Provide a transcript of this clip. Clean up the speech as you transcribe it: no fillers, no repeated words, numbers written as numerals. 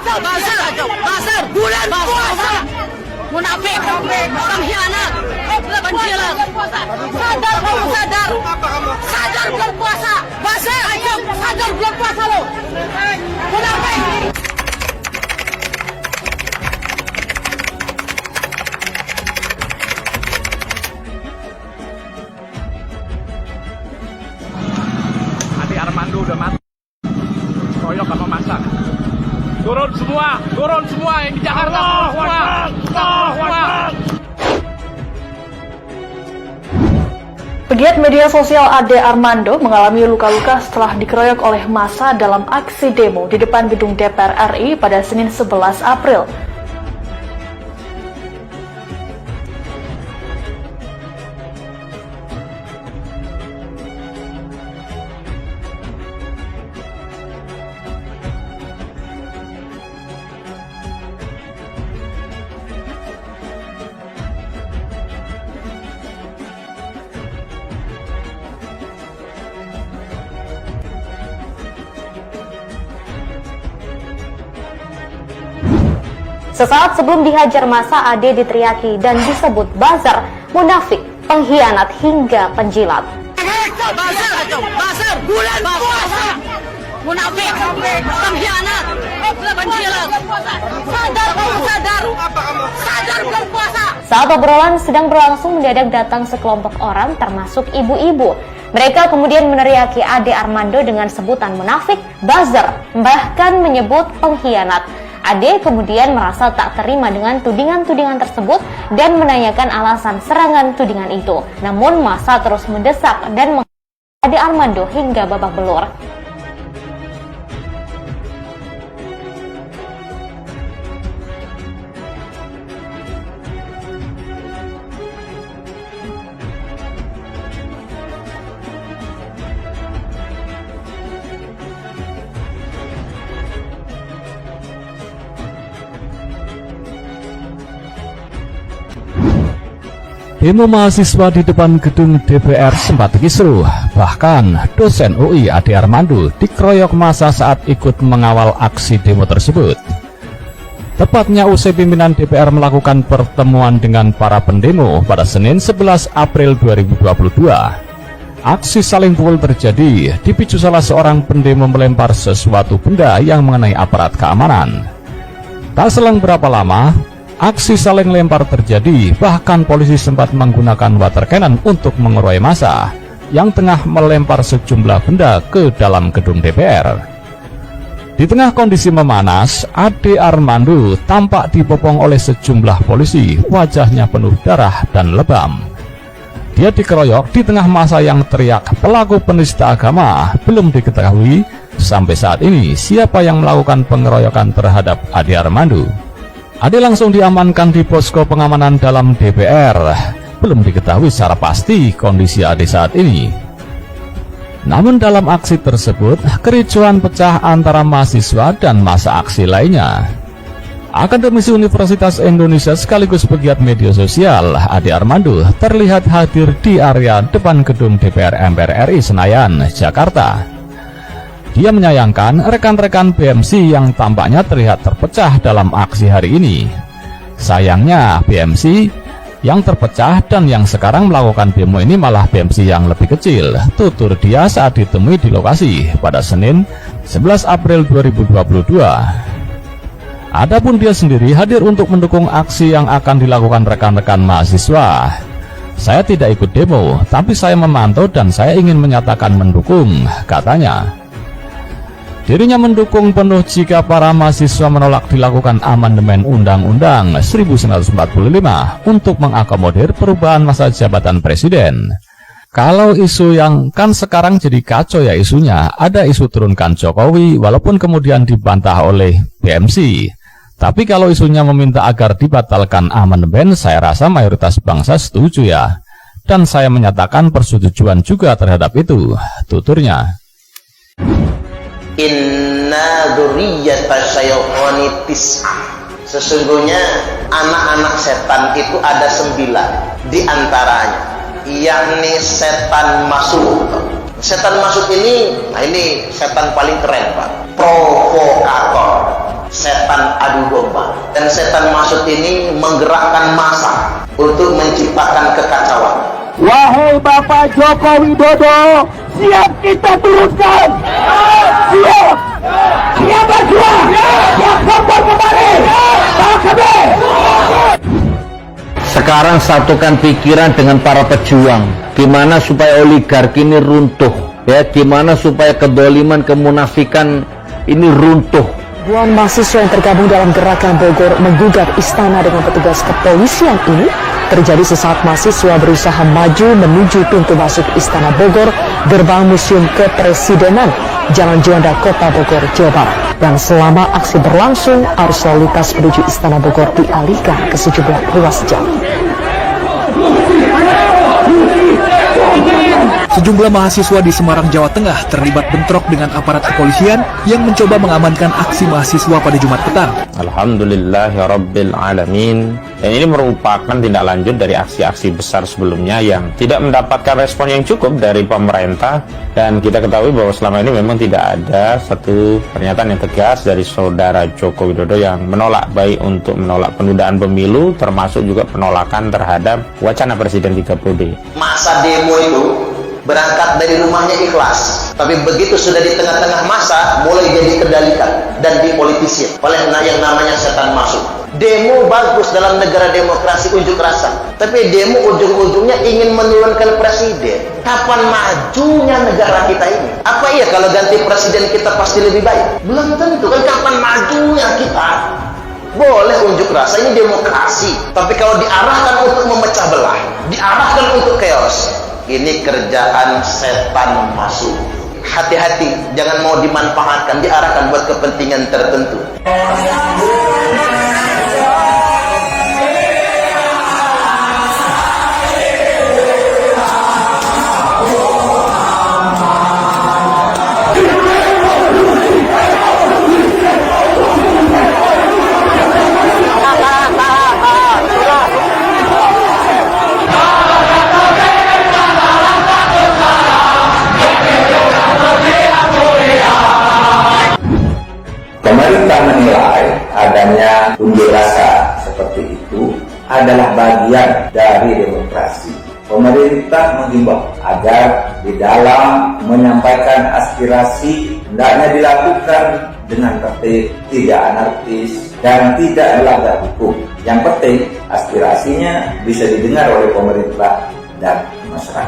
Bazar, bulan puasa, munafik, pengkhianat, penjilat. Sadar kamu, sadar bulan puasa. Bazar, sadar bulan puasa lo, munafik. Ade Armando udah mati. Koyok sama masak. Turun semua yang di Jakarta. Semua. Pegiat media sosial Ade Armando mengalami luka-luka setelah dikeroyok oleh massa dalam aksi demo di depan gedung DPR RI pada Senin 11 April. Sesaat sebelum dihajar massa, Ade diteriaki dan disebut bazar, munafik, pengkhianat hingga penjilat. Bazar, bulan puasa, munafik, pengkhianat, penjilat. Sadar kamu, sadar bulan puasa. Saat obrolan sedang berlangsung, mendadak datang sekelompok orang termasuk ibu-ibu. Mereka kemudian meneriaki Ade Armando dengan sebutan munafik, bazar, bahkan menyebut pengkhianat. Ade kemudian merasa tak terima dengan tudingan-tudingan tersebut dan menanyakan alasan serangan tudingan itu. Namun massa terus mendesak dan menghadang Ade Armando hingga babak belur. Demo mahasiswa di depan gedung DPR sempat kisruh. Bahkan dosen UI Ade Armando dikeroyok massa saat ikut mengawal aksi demo tersebut. Tepatnya usai pimpinan DPR melakukan pertemuan dengan para pendemo pada Senin 11 April 2022. Aksi saling pukul terjadi dipicu salah seorang pendemo melempar sesuatu benda yang mengenai aparat keamanan. Tak selang berapa lama, aksi saling lempar terjadi, bahkan polisi sempat menggunakan water cannon untuk mengeroyok massa yang tengah melempar sejumlah benda ke dalam gedung DPR. Di tengah kondisi memanas, Ade Armando tampak dibopong oleh sejumlah polisi, wajahnya penuh darah dan lebam. Dia dikeroyok di tengah massa yang teriak pelaku penista agama. Belum diketahui sampai saat ini siapa yang melakukan pengeroyokan terhadap Ade Armando. Ade langsung diamankan di posko pengamanan dalam DPR. Belum diketahui secara pasti kondisi Ade saat ini. Namun dalam aksi tersebut, kericuhan pecah antara mahasiswa dan massa aksi lainnya. Akademisi Universitas Indonesia sekaligus pegiat media sosial Ade Armando terlihat hadir di area depan gedung DPR MPR RI Senayan, Jakarta. Dia menyayangkan rekan-rekan BMC yang tampaknya terlihat terpecah dalam aksi hari ini. Sayangnya BMC yang terpecah dan yang sekarang melakukan demo ini malah BMC yang lebih kecil, tutur dia saat ditemui di lokasi pada Senin 11 April 2022. Adapun dia sendiri hadir untuk mendukung aksi yang akan dilakukan rekan-rekan mahasiswa. Saya tidak ikut demo, tapi saya memantau dan saya ingin menyatakan mendukung, katanya. Dirinya mendukung penuh jika para mahasiswa menolak dilakukan amandemen Undang-Undang 1945 untuk mengakomodir perubahan masa jabatan presiden. Kalau isu yang kan sekarang jadi kacau ya isunya, ada isu turunkan Jokowi walaupun kemudian dibantah oleh BMC. Tapi kalau isunya meminta agar dibatalkan amandemen, saya rasa mayoritas bangsa setuju ya. Dan saya menyatakan persetujuan juga terhadap itu, tuturnya. Inna dzurriyyata syaitani tis'ah. Sesungguhnya anak-anak setan itu ada 9 di antaranya, yakni setan masuk. Setan masuk ini, nah ini setan paling keren Pak, provokator. setan adu domba. Dan setan masuk ini menggerakkan massa untuk menciptakan kekacauan. Wahai Bapak Joko Widodo, siap kita turunkan, siap berjuang, siap kompor kembali, Sekarang satukan pikiran dengan para pejuang, gimana supaya oligarki ini runtuh, ya, gimana supaya kedoliman, kemunafikan ini runtuh. Ribuan mahasiswa yang tergabung dalam gerakan Bogor menggugat istana dengan petugas kepolisian ini terjadi sesaat mahasiswa berusaha maju menuju pintu masuk Istana Bogor, gerbang Museum Kepresidenan, Jalan Juanda, Kota Bogor, Jawa Barat. Dan selama aksi berlangsung, arus lalu lintas menuju Istana Bogor dialihkan ke sejumlah ruas jalan. Sejumlah mahasiswa di Semarang, Jawa Tengah terlibat bentrok dengan aparat kepolisian yang mencoba mengamankan aksi mahasiswa pada Jumat petang. Alhamdulillahirabbil alamin. Dan ini merupakan tindak lanjut dari aksi-aksi besar sebelumnya yang tidak mendapatkan respon yang cukup dari pemerintah. Dan kita ketahui bahwa selama ini memang tidak ada satu pernyataan yang tegas dari saudara Joko Widodo yang menolak, baik untuk menolak penundaan pemilu termasuk juga penolakan terhadap wacana Presiden 3 Masa demo itu berangkat dari rumahnya ikhlas, tapi begitu sudah di tengah-tengah masa mulai jadi kendalikan dan dipolitisir oleh yang namanya setan masuk. Demo bagus dalam negara demokrasi, unjuk rasa, tapi demo ujung-ujungnya ingin menurunkan presiden. Kapan majunya negara kita ini? Apa iya kalau ganti presiden kita pasti lebih baik? Belum tentu kan. Kapan majunya kita? Boleh unjuk rasa, ini demokrasi, tapi kalau diarahkan untuk memecah belah, diarahkan untuk chaos, ini kerjaan setan masuk. Hati-hati, jangan mau dimanfaatkan, diarahkan buat kepentingan tertentu. Pemerintah menilai adanya unjuk rasa seperti itu adalah bagian dari demokrasi. Pemerintah menghimbau agar di dalam menyampaikan aspirasi hendaknya dilakukan dengan tertib, tidak anarkis, dan tidak melanggar hukum. Yang penting aspirasinya bisa didengar oleh pemerintah dan masyarakat.